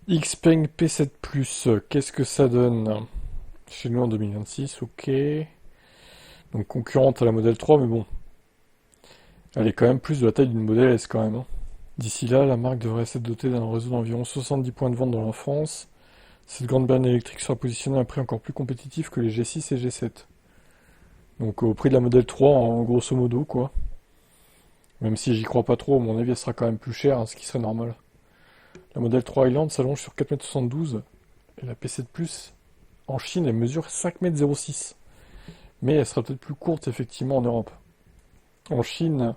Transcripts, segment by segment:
Xpeng P7 Plus, qu'est-ce que ça donne? Chez nous en 2026, ok. Donc concurrente à la modèle 3, mais bon, elle est quand même plus de la taille d'une modèle S quand même, hein. D'ici là, la marque devrait s'être dotée d'un réseau d'environ 70 points de vente dans la France. Cette grande berline électrique sera positionnée à un prix encore plus compétitif que les G6 et G7. Donc au prix de la modèle 3, en grosso modo, quoi. Même si j'y crois pas trop, à mon avis, elle sera quand même plus chère, hein, ce qui serait normal. La modèle 3 Highland s'allonge sur 4,72 m et la P7 Plus en Chine, elle mesure 5,06 m. Mais elle sera peut-être plus courte, effectivement, en Europe. En Chine,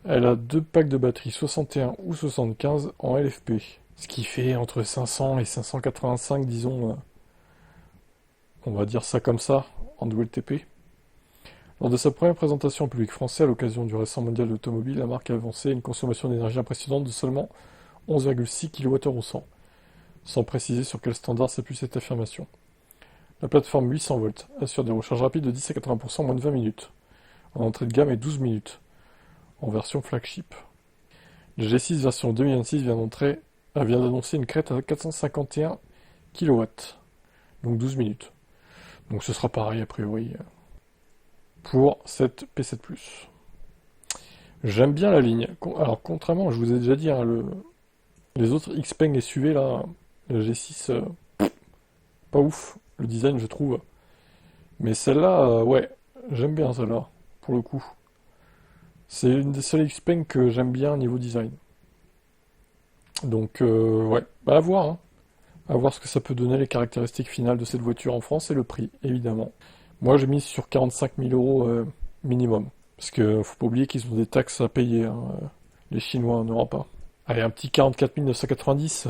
elle a deux packs de batterie 61 ou 75 en LFP. Ce qui fait entre 500 et 585, disons, on va dire ça comme ça, en WLTP. Lors de sa première présentation au public français à l'occasion du récent mondial de l'automobile, la marque a avancé une consommation d'énergie impressionnante de seulement 11,6 kWh au 100, sans préciser sur quel standard s'appuie cette affirmation. La plateforme 800 volts assure des recharges rapides de 10 à 80% en moins de 20 minutes, en entrée de gamme et 12 minutes, en version flagship. Le G6 version 2026 vient d'annoncer une crête à 451 kW, donc 12 minutes. Donc ce sera pareil a priori pour cette P7 Plus. J'aime bien la ligne. Alors contrairement, je vous ai déjà dit, hein, les autres Xpeng SUV là, le G6, pas ouf, le design je trouve. Mais celle-là, ouais, j'aime bien celle-là, pour le coup. C'est une des seules Xpeng que j'aime bien niveau design. Donc ouais, bah à voir, hein. À voir ce que ça peut donner les caractéristiques finales de cette voiture en France et le prix, évidemment. Moi j'ai mis sur 45 000 euros minimum. Parce que faut pas oublier qu'ils ont des taxes à payer, hein, les Chinois en Europe, hein. Allez, un petit 44 990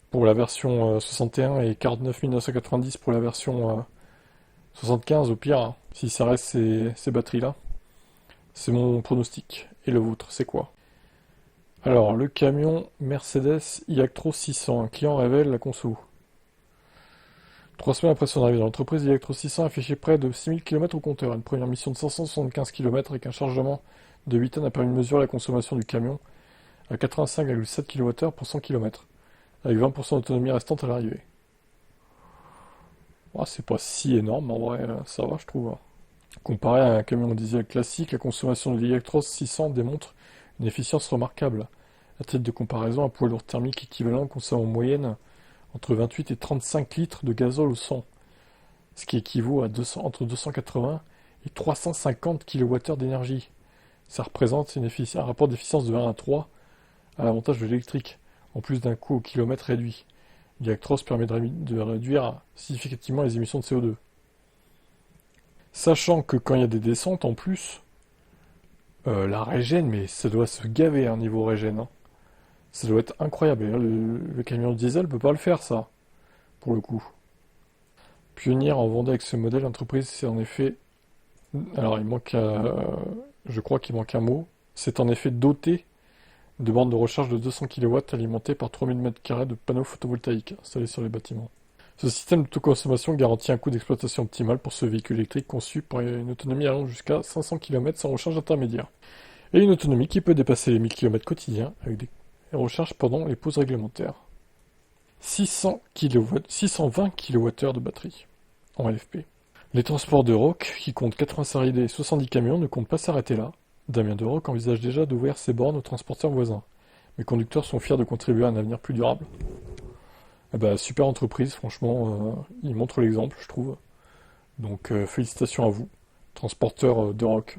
pour la version 61 et 49 990 pour la version 75 au pire, hein, si ça reste ces batteries-là. C'est mon pronostic. Et le vôtre, c'est quoi? Alors, le camion Mercedes iActros 600, un client révèle la conso. 3 semaines après son arrivée dans l'entreprise, l'iActros 600 a affiché près de 6000 km au compteur. Une première mission de 575 km avec un chargement de 8 tonnes a permis de mesurer la consommation du camion à 85,7 kWh pour 100 km, avec 20% d'autonomie restante à l'arrivée. Oh, c'est pas si énorme, en vrai, ça va, je trouve, hein. Comparé à un camion diesel classique, la consommation de l'Electros 600 démontre une efficience remarquable. À titre de comparaison, un poids lourd thermique équivalent consomme en moyenne entre 28 et 35 litres de gazole au 100, ce qui équivaut à entre 280 et 350 kWh d'énergie. Ça représente un rapport d'efficience de 1 à 3 à l'avantage de l'électrique, en plus d'un coût au kilomètre réduit. L'Electros permet de réduire significativement les émissions de CO2. Sachant que quand il y a des descentes en plus, la régène, mais ça doit se gaver un niveau régène, hein. Ça doit être incroyable. Et là, le camion diesel peut pas le faire, ça, pour le coup. Pionnière en vendant avec ce modèle, l'entreprise, c'est en effet. Alors, je crois qu'il manque un mot. C'est en effet doté de bornes de recharge de 200 kW alimentées par 3000 m² de panneaux photovoltaïques installés sur les bâtiments. Ce système d'autoconsommation garantit un coût d'exploitation optimal pour ce véhicule électrique conçu pour une autonomie allant jusqu'à 500 km sans recharge intermédiaire. Et une autonomie qui peut dépasser les 1000 km quotidiens avec des recharges pendant les pauses réglementaires. 600 kW, 620 kWh de batterie en LFP. Les transports de Roc, qui comptent 80 salariés et 70 camions, ne comptent pas s'arrêter là. Damien de Roc envisage déjà d'ouvrir ses bornes aux transporteurs voisins. Mes conducteurs sont fiers de contribuer à un avenir plus durable. Eh ben, super entreprise, franchement, ils montrent l'exemple, je trouve. Donc félicitations à vous, transporteurs de Roc.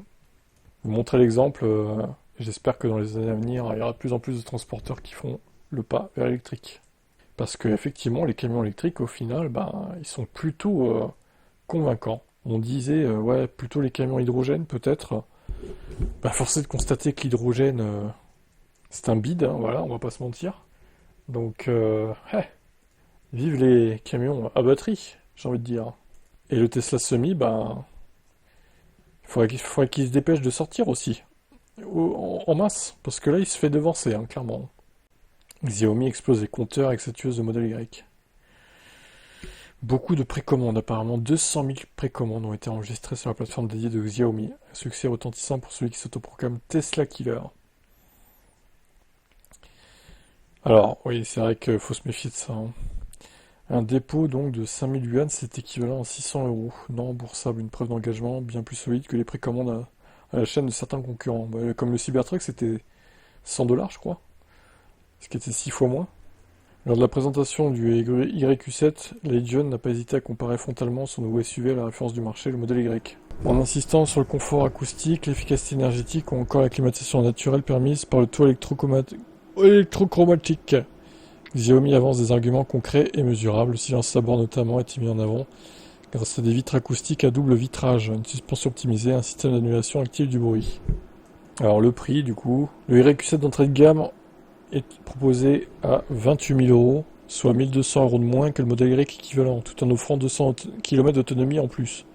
Vous montrez l'exemple, et j'espère que dans les années à venir, il y aura de plus en plus de transporteurs qui font le pas vers l'électrique. Parce que effectivement, les camions électriques, au final, ben, ils sont plutôt convaincants. On disait, ouais, plutôt les camions hydrogène, peut-être. Ben, force est de constater que l'hydrogène, c'est un bide, hein, voilà, on va pas se mentir. Donc, vive les camions à batterie, j'ai envie de dire. Et le Tesla Semi, ben, il faudrait qu'il se dépêche de sortir aussi. En masse, parce que là, il se fait devancer, hein, clairement. Xiaomi explose les compteurs avec sa tueuse de modèle Y. Beaucoup de précommandes, apparemment 200 000 précommandes ont été enregistrées sur la plateforme dédiée de Xiaomi. Un succès retentissant pour celui qui s'autoproclame Tesla Killer. Alors, oui, c'est vrai qu'il faut se méfier de ça, hein. Un dépôt donc de 5000 yuan, c'est équivalent à 600 euros. Non remboursable, une preuve d'engagement bien plus solide que les précommandes à la chaîne de certains concurrents. Bah, comme le Cybertruck, c'était 100 dollars, je crois, ce qui était 6 fois moins. Lors de la présentation du YQ7, Legion n'a pas hésité à comparer frontalement son nouveau SUV à la référence du marché, le modèle Y. En insistant sur le confort acoustique, l'efficacité énergétique ou encore la climatisation naturelle permise par le toit électrochromatique, Xiaomi avance des arguments concrets et mesurables. Le silence à bord notamment est mis en avant grâce à des vitres acoustiques à double vitrage, une suspension optimisée, un système d'annulation actif du bruit. Alors le prix du coup, le YQ7 d'entrée de gamme est proposé à 28 000 euros, soit 1200 euros de moins que le modèle Y équivalent, tout en offrant 200 km d'autonomie en plus.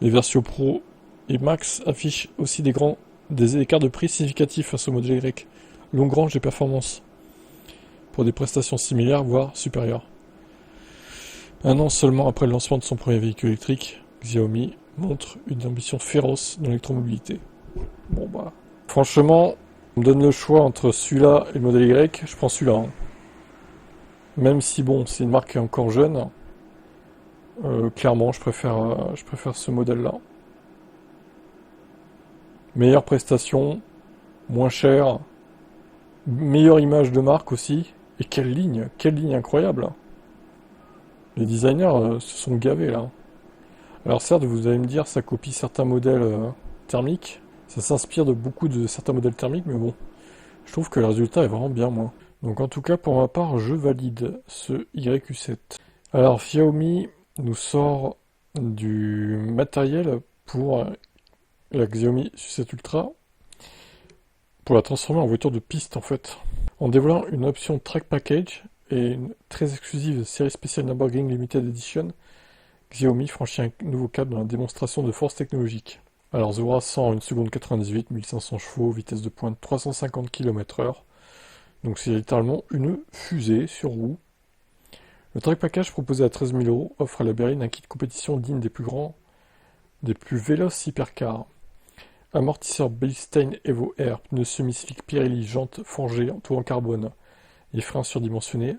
Les versions Pro et Max affichent aussi des écarts de prix significatifs face au modèle Y, longue range et performance, pour des prestations similaires, voire supérieures. Un an seulement après le lancement de son premier véhicule électrique, Xiaomi montre une ambition féroce dans l'électromobilité. Bon bah, franchement, on me donne le choix entre celui-là et le modèle Y, je prends celui-là, hein. Même si bon, c'est une marque qui est encore jeune, clairement, je préfère ce modèle-là. Meilleure prestation, moins cher, meilleure image de marque aussi. Et quelle ligne incroyable. Les designers se sont gavés là. Alors certes, vous allez me dire, ça copie certains modèles thermiques, ça s'inspire de beaucoup de certains modèles thermiques, mais bon, je trouve que le résultat est vraiment bien, moi. Donc en tout cas, pour ma part, je valide ce YQ7. Alors Xiaomi nous sort du matériel pour la Xiaomi Success Ultra, pour la transformer en voiture de piste en fait. En dévoilant une option Track Package et une très exclusive série spéciale Nürburgring Limited Edition, Xiaomi franchit un nouveau cap dans la démonstration de force technologique. Alors Zora sent 1 seconde 98, 1500 chevaux, vitesse de pointe 350 km/h. Donc c'est littéralement une fusée sur roue. Le Track Package proposé à 13 000 euros offre à la berline un kit de compétition digne des plus véloces hypercars. Amortisseur Bilstein Evo Air, pneus semi-slick Pirelli, jantes forgées, tout en carbone et freins surdimensionnés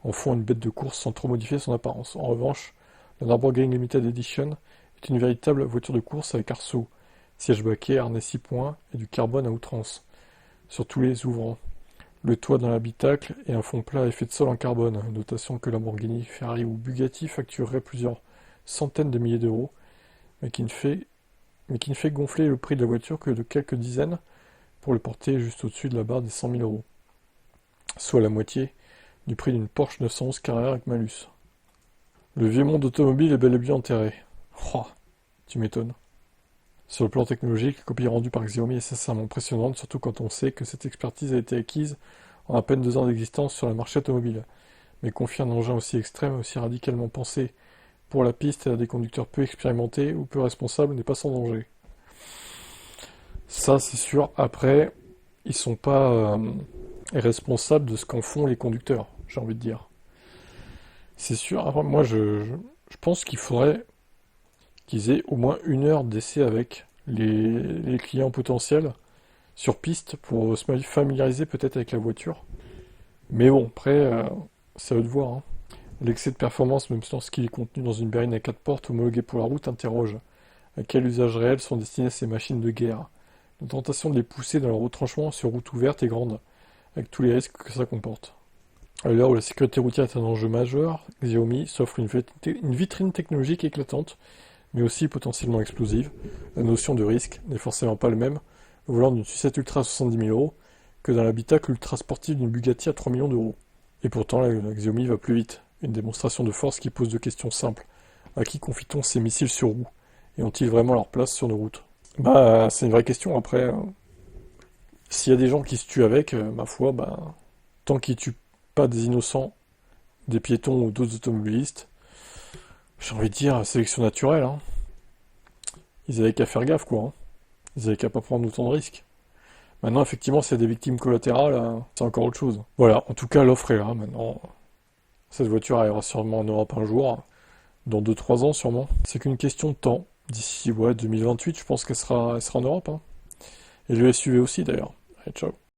en font une bête de course sans trop modifier son apparence. En revanche, la Nürburgring Limited Edition est une véritable voiture de course avec arceau, siège baquet, harnais 6 points et du carbone à outrance sur tous les ouvrants. Le toit dans l'habitacle et un fond plat à effet de sol en carbone, dotation que Lamborghini, Ferrari ou Bugatti factureraient plusieurs centaines de milliers d'euros, mais qui ne fait gonfler le prix de la voiture que de quelques dizaines pour le porter juste au-dessus de la barre des 100 000 euros, soit la moitié du prix d'une Porsche 911 Carrera avec malus. Le vieux monde automobile est bel et bien enterré. Oh, tu m'étonnes. Sur le plan technologique, la copie rendue par Xiaomi est sincèrement impressionnante, surtout quand on sait que cette expertise a été acquise en à peine 2 ans d'existence sur le marché automobile, mais confie un engin aussi extrême, aussi radicalement pensé pour la piste et à des conducteurs peu expérimentés ou peu responsables n'est pas sans danger. Ça, c'est sûr. Après, ils sont pas responsables de ce qu'en font les conducteurs, j'ai envie de dire. C'est sûr. Après, moi, je pense qu'il faudrait qu'ils aient au moins 1 heure d'essai avec les clients potentiels sur piste pour se familiariser peut-être avec la voiture. Mais bon, après, c'est à eux de voir, hein. L'excès de performance, même lorsqu'il est contenu dans une berline à 4 portes homologuée pour la route, interroge. À quel usage réel sont destinées ces machines de guerre? La tentation de les pousser dans leur retranchement sur route ouverte est grande, avec tous les risques que ça comporte. À l'heure où la sécurité routière est un enjeu majeur, Xiaomi s'offre une vitrine technologique éclatante, mais aussi potentiellement explosive. La notion de risque n'est forcément pas le même au volant d'une Success Ultra à 70 000 euros que dans l'habitacle ultra sportif d'une Bugatti à 3 millions d'euros. Et pourtant, la Xiaomi va plus vite. Une démonstration de force qui pose 2 questions simples. À qui confie-t-on ces missiles sur roue? Et ont-ils vraiment leur place sur nos routes? Bah, c'est une vraie question. Après, s'il y a des gens qui se tuent avec, ma foi, bah, tant qu'ils tuent pas des innocents, des piétons ou d'autres automobilistes, j'ai envie de dire sélection naturelle, hein. Ils avaient qu'à faire gaffe, quoi, hein. Ils avaient qu'à pas prendre autant de risques. Maintenant, effectivement, s'il y a des victimes collatérales, c'est encore autre chose. Voilà, en tout cas, l'offre est là, maintenant. Cette voiture arrivera sûrement en Europe un jour, dans 2-3 ans sûrement. C'est qu'une question de temps. D'ici 2028, je pense qu'elle sera en Europe, hein. Et le SUV aussi d'ailleurs. Allez, ciao.